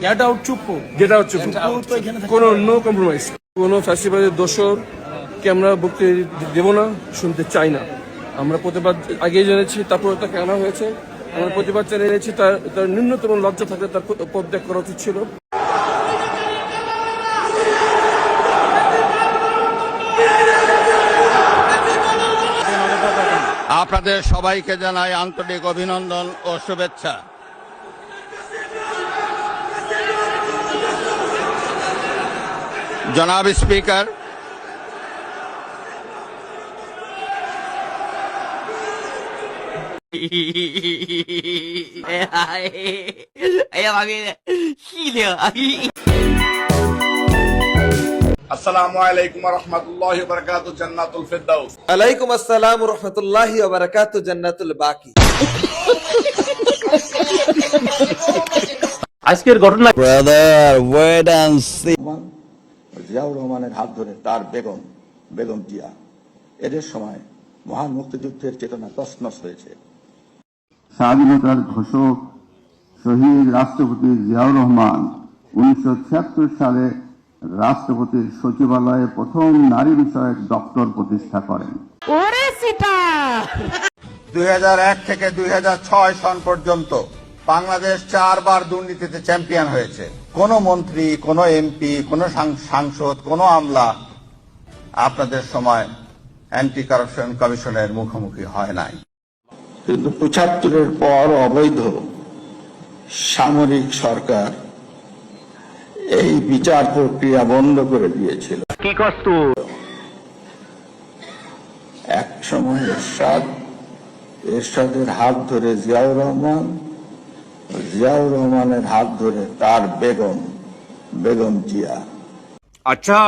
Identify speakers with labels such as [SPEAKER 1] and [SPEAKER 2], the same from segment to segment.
[SPEAKER 1] Get out Chuppu,
[SPEAKER 2] যেটা হচ্ছে
[SPEAKER 1] তো এখানে
[SPEAKER 2] কোনো নো কম্প্রোমাইজ। কোনো ফ্যাসিবাদের দোসরকে আমরা বক্তৃতা দেব না, শুনতে চাই না। আমরা প্রতিবাদ আগেই জেনেছি, তারপরে তাকে আনা হয়েছে। আমরা প্রতিবাদ চালিয়ে এনেছি। তার ন্যূনতম লজ্জা থাকলে তার পদত্যাগ করা উচিত ছিল।
[SPEAKER 3] আপনাদের সবাইকে জানাই আন্তরিক অভিনন্দন ও শুভেচ্ছা। জনাব স্পিকার,
[SPEAKER 4] আসসালামু আলাইকুম ওয়া রাহমাতুল্লাহি ওয়া বারাকাতুহু, জান্নাতুল ফিরদাউস।
[SPEAKER 5] আলাইকুম আসসালাম ওয়া রাহমাতুল্লাহি ওয়া বারাকাতুহু, জান্নাতুল বাকি।
[SPEAKER 1] আজকের ঘটনা
[SPEAKER 3] ব্রাদার ওয়েট এন্ড সি।
[SPEAKER 6] জিয়াউর রহমানের হাত ধরে তার বেগম জিয়া, এদের সময় মহান মুক্তিযুদ্ধের চেতনা তছনছ হয়েছে।
[SPEAKER 7] স্বাধীনতার ঘোষক শহীদ রাষ্ট্রপতি জিয়াউর রহমান 1976 সালে রাষ্ট্রপতির সচিবালয়ে প্রথম নারী বিষয়ক দপ্তর প্রতিষ্ঠা করেন।
[SPEAKER 3] 2001 থেকে 2006 সন পর্যন্ত বাংলাদেশ 4 বার দুর্নীতিতে চ্যাম্পিয়ন হয়েছে। কোন মন্ত্রী, কোন এমপি, কোন সাংসদ, কোন আমলা আপনাদের সময় অ্যান্টি কারাপশন কমিশনের মুখোমুখি হয় নাই।
[SPEAKER 6] কিন্তু 75-এর পর অবৈধ সামরিক সরকার এই বিচার প্রক্রিয়া বন্ধ করে দিয়েছিল। এক সময় এরশাদের হাত ধরে জিয়াউর রহমানের হাত ধরে তার বেগম জিয়া।
[SPEAKER 4] আচ্ছা,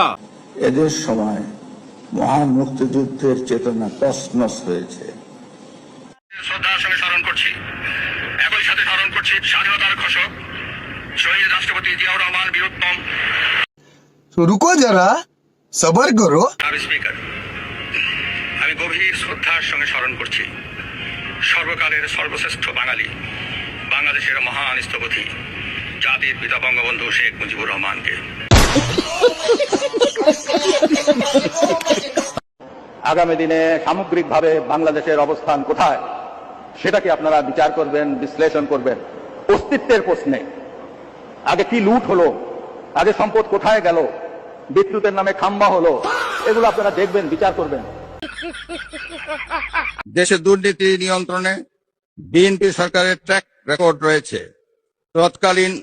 [SPEAKER 6] এদের সময় মহান মুক্তিযুদ্ধের চেতনা তছনছ হয়েছে।
[SPEAKER 8] শ্রদ্ধার সঙ্গে স্মরণ করছি, একই সাথে স্মরণ করছি স্বাধীনতার ঘোষক শহীদ রাষ্ট্রপতি জিয়াউর রহমান বীরোত্তম।
[SPEAKER 9] রুকো যারা, সবার করো।
[SPEAKER 8] স্পিকার, আমি গভীর শ্রদ্ধার সঙ্গে স্মরণ করছি সর্বকালের সর্বশ্রেষ্ঠ বাঙালি, বাংলাদেশের মহান স্থপতি, জাতির পিতা বঙ্গবন্ধু শেখ মুজিবুর রহমানকে।
[SPEAKER 3] আগামী দিনে সামগ্রিকভাবে বাংলাদেশের অবস্থান কোথায় সেটাকে আপনারা বিচার করবেন, বিশ্লেষণ করবেন। অস্তিত্বের প্রশ্নে আগে কি লুট হলো, আগে সম্পদ কোথায় গেল, বিদ্যুতের নামে খাম্বা হলো, এগুলো আপনারা দেখবেন, বিচার করবেন। দেশে দুর্নীতি নিয়ন্ত্রণে বিএনপি সরকারের ট্র্যাক রেকর্ড রয়েছে। তৎকালীন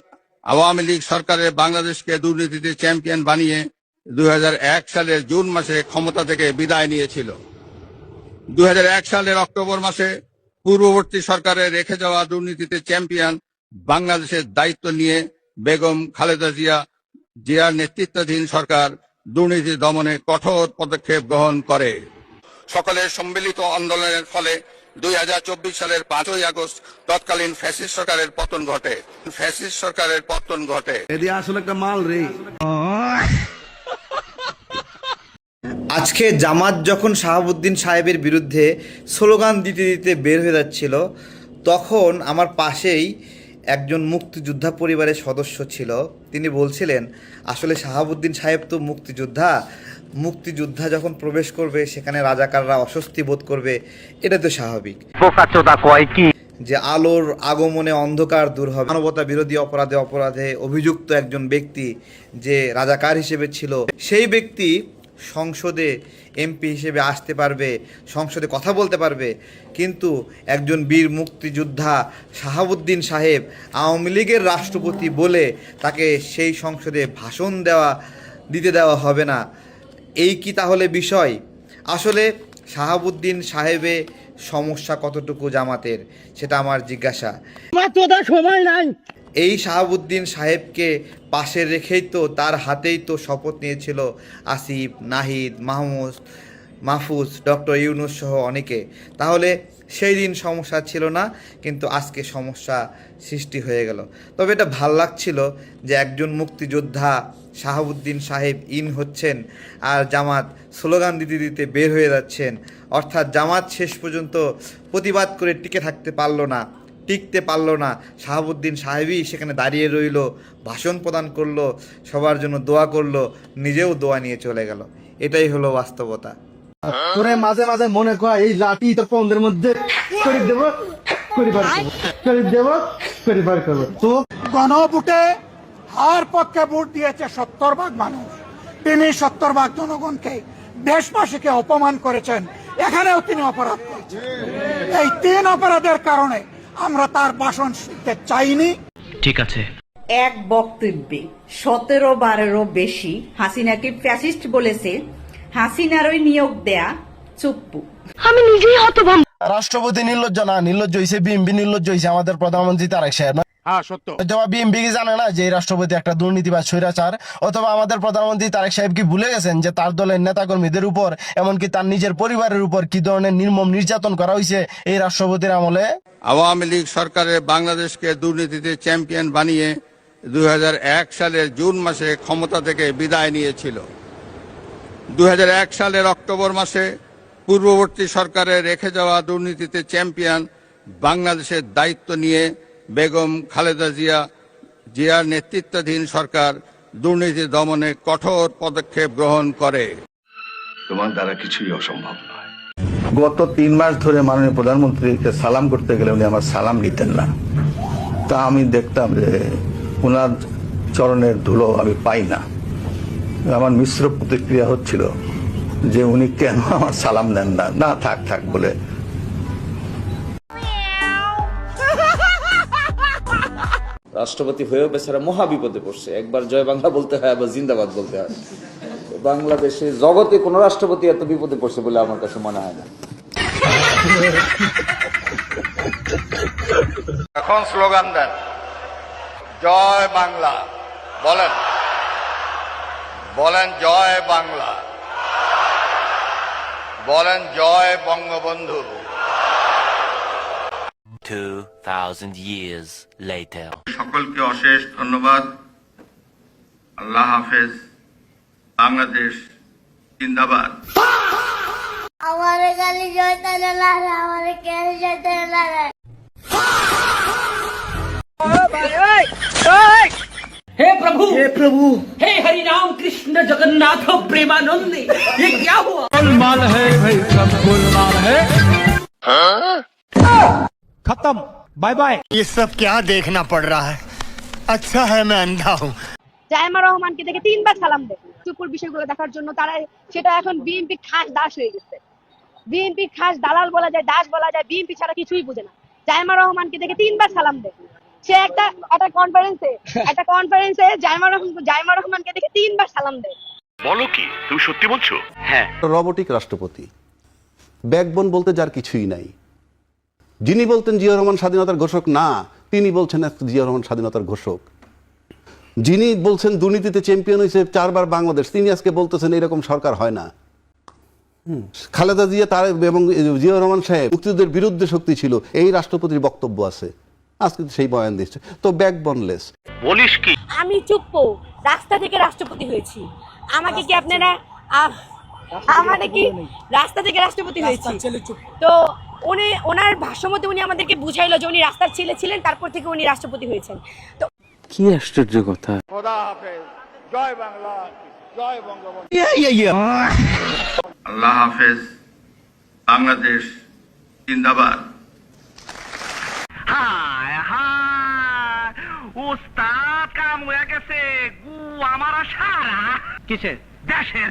[SPEAKER 3] আওয়ামী লীগ সরকারের বাংলাদেশকে দুর্নীতিতে চ্যাম্পিয়ন বানিয়ে 2001 সালের জুন মাসে ক্ষমতা থেকে বিদায় নিয়েছিল। 2001 সালের অক্টোবর মাসে পূর্ববর্তী সরকারের রেখে যাওয়া দুর্নীতিতে চ্যাম্পিয়ন বাংলাদেশের দায়িত্ব নিয়ে বেগম খালেদা জিয়ার নেতৃত্বাধীন সরকার দুর্নীতি দমনে কঠোর পদক্ষেপ গ্রহণ করে। সকলের সম্মিলিত আন্দোলনের ফলে 2024 সালের 5ই আগস্ট তৎকালীন ফ্যাসিস্ট সরকারের পতন ঘটে।
[SPEAKER 9] আসলে একটা মাল রে।
[SPEAKER 5] আজকে জামাত যখন শাহাবুদ্দিন সাহেবের বিরুদ্ধে স্লোগান দিতে দিতে বের হয়ে যাচ্ছিল, তখন আমার পাশেই একজন মুক্তিযোদ্ধা পরিবারের সদস্য ছিল। তিনি বলছিলেন, আসলে শাহাবুদ্দিন সাহেব তো মুক্তিযোদ্ধা যখন প্রবেশ করবে সেখানে রাজাকাররা অস্বস্তি বোধ করবে, এটা তো স্বাভাবিক। যে আলোর আগমনে অন্ধকার দূর হবে। মানবতা বিরোধী অপরাধে অভিযুক্ত একজন ব্যক্তি যে রাজাকার হিসেবে ছিল, সেই ব্যক্তি সংসদে এমপি হিসেবে আসতে পারবে, সংসদে কথা বলতে পারবে, কিন্তু একজন বীর মুক্তিযোদ্ধা শাহাবুদ্দিন সাহেব আওয়ামী লীগের রাষ্ট্রপতি বলে তাকে সেই সংসদে ভাষণ দিতে দেওয়া হবে না। এই কি তাহলে বিষয়? আসলে শাহাবুদ্দিন সাহেবে সমস্যা কতটুকু জামাতের, সেটা আমার জিজ্ঞাসা।
[SPEAKER 1] সময় নাই।
[SPEAKER 5] এই শাহাবুদ্দিন সাহেবকে পাশে রেখেই তো, তার হাতেই তো শপথ নিয়েছিল আসিফ, নাহিদ, মাহফুজ, ডক্টর ইউনূস সহ অনেকে। তাহলে সেই দিন সমস্যা ছিল না, কিন্তু আজকে সমস্যা সৃষ্টি হয়ে গেল। তবে এটা ভাল লাগছিল যে একজন মুক্তিযোদ্ধা শাহাবুদ্দিন সাহেব হচ্ছেন আর জামাত স্লোগান দিতে দিতে বের হয়ে যাচ্ছেন। অর্থাৎ জামাত শেষ পর্যন্ত প্রতিবাদ করে টিকে থাকতে পারল না, টিকতে পারলো না। শাহাবুদ্দিন সাহেবই সেখানে দাঁড়িয়ে রইল, ভাষণ প্রদান করলো, সবার জন্য দোয়া করলো, নিজেও দোয়া নিয়ে চলে গেল। এটাই হলো বাস্তবতা।
[SPEAKER 1] তোরে মাঝে মাঝে মনে কর এই লাঠি তোর পন্দের মধ্যে করে দেবো, করে বার করবো তো।
[SPEAKER 9] গণভোটে হার পক্ষে ভোট দিয়েছে 70% মানুষ। তিনি 70% জনগণকে, দেশবাসীকে অপমান করেছেন। এখানেও তিনি অপরাধ করেছেন। এই 3 অপরাধের কারণে আমরা তার ভাষণ শুনতে চাইনি।
[SPEAKER 8] ঠিক আছে।
[SPEAKER 10] এক বক্তব্যে 17 বারেরও বেশি হাসিনাকে ফ্যাসিস্ট বলেছে হাসিনারই নিয়োগ দেয়া চুপ্পু।
[SPEAKER 1] আমি নিজেই হতভম্ব।
[SPEAKER 9] রাষ্ট্রপতি নির্লজ্জ না, নির্লজ্জ হয়েছে বিএমপি, নির্লজ্জ হয়েছে আমাদের প্রধানমন্ত্রী তারেক সাহেব।
[SPEAKER 4] হ্যাঁ সত্য।
[SPEAKER 9] অথবা বিএমপি কি জানে না যে এই রাষ্ট্রপতি একটা দুর্নীতিবাজ স্বৈরাচার? অথবা আমাদের প্রধানমন্ত্রী তারেক সাহেব কি ভুলে গেছেন যে তার দলের নেতাকর্মীদের উপর, এমনকি তার নিজের পরিবারের উপর কি ধরনের নির্মম নির্যাতন করা হয়েছে এই রাষ্ট্রপতির আমলে?
[SPEAKER 3] আওয়ামী লীগ সরকারের বাংলাদেশকে দুর্নীতিতে চ্যাম্পিয়ন বানিয়ে 2001 সালের জুন মাসে ক্ষমতা থেকে বিদায় নিয়েছিল। 2001 সালের অক্টোবর মাসে পূর্ববর্তী সরকারের রেখে যাওয়া দুর্নীতিতে চ্যাম্পিয়ন বাংলাদেশের দায়িত্ব নিয়ে বেগম খালেদা জিয়ার নেতৃত্বাধীন সরকার দুর্নীতি দমনে কঠোর পদক্ষেপ গ্রহণ করে।
[SPEAKER 6] তোমার দ্বারা কিছুই অসম্ভব নয়। গত 3 মাস ধরে মাননীয় প্রধানমন্ত্রীকে সালাম করতে গেলে উনি আমার সালাম নিতেন না। তা আমি দেখতাম যে ওনার চরণের ধুলো আমি পাই না। আমার মিশ্র প্রতিক্রিয়া হচ্ছিল যে উনি কেন আমার সালাম নেন না। না থাক থাক বলে
[SPEAKER 11] রাষ্ট্রপতি হয়েও বেচারা মহা বিপদে পড়ছে। একবার জয় বাংলা বলতে হয়, আবার জিন্দাবাদ বলতে হয়। বাংলাদেশে জগতে কোন রাষ্ট্রপতি এত বিপদে পড়ছে বলে আমার কাছে মনে হয় না।
[SPEAKER 3] এখন স্লোগান দেন, জয় বাংলা। বলেন বলেন জয় বাংলা, বলেন জয় বঙ্গবন্ধু।
[SPEAKER 8] 2000 years later.
[SPEAKER 3] সকলকে অশেষ ধন্যবাদ। আল্লাহ হাফেজ। বাংলাদেশ জিন্দাবাদ।
[SPEAKER 12] আমার গালি জয়তে লাগে, আমার গালি জয়তে লাগে।
[SPEAKER 1] हे प्रभु, हे हरि राम कृष्ण जगन्नाथ प्रेमानंद, ये क्या हुआ? गोलमाल है भाई, सब गोलमाल है। खत्म, बाय बाय।
[SPEAKER 9] ये सब क्या देखना पड़ रहा है? अच्छा है मैं अंधा हूँ।
[SPEAKER 12] জাইমা রহমানকে দেখে 3 বার সালাম দেয় চুপুর বিষয়গুলো দেখার জন্য। তারা সেটা এখন বিএনপি খাস দাস হয়ে গেছে। বিএনপি খাস দালাল বলা যায়, দাস বলা যায়, বিএনপি ছাড়া কিছুই বুঝে না। জাইমা রহমানকে দেখে 3 বার সালাম দেয়। সে একটা কনফারেন্সে জাইমা রহমানকে দেখে 3 বার সালাম দেয়।
[SPEAKER 8] বলো কি, তুমি সত্যি বলছো? হ্যাঁ।
[SPEAKER 11] রোবটিক রাষ্ট্রপতি, ব্যাকবোন বলতে যার কিছুই নাই। যিনি বলতেন জিয়াউর রহমান স্বাধীনতার ঘোষক না, তিনি বলছেন জিয়াউর রহমান স্বাধীনতার ঘোষক। যিনি বলছেন দুর্নীতিতে চ্যাম্পিয়ন হয়েছে 4 বার বাংলাদেশ, তিনি আজকে বলতেছেন এরকম সরকার হয় না। খালেদা জিয়া তার এবং জিয়াউর রহমান সাহেব মুক্তিযুদ্ধের বিরুদ্ধে শক্তি ছিল, এই রাষ্ট্রপতির বক্তব্য আছে, আজকে সেই বয়ান দিচ্ছে। তো ব্যাকবোনলেস।
[SPEAKER 8] বলিস কি?
[SPEAKER 12] আমি চুপ, রাস্তা থেকে রাষ্ট্রপতি হয়েছি। আমাকে কি আপনারা আমাদের কি রাস্তা থেকে রাষ্ট্রপতি হয়েছি? তো উনি ওনার ভাষ্যমতে উনি আমাদেরকে বুঝাইলো যে উনি রাস্তার ছেলে ছিলেন, তারপর থেকে উনি রাষ্ট্রপতি হয়েছেন। তো
[SPEAKER 11] কি আশ্চর্য কথা।
[SPEAKER 3] খোদা হাফেজ। জয় বাংলা, জয় বঙ্গবন্ধু। আল্লাহ হাফেজ। বাংলাদেশ জিন্দাবাদ।
[SPEAKER 8] হায় হায়, ওস্তাদ কাম হয়ে গেছে। গু আমার সারা কিসের দেশের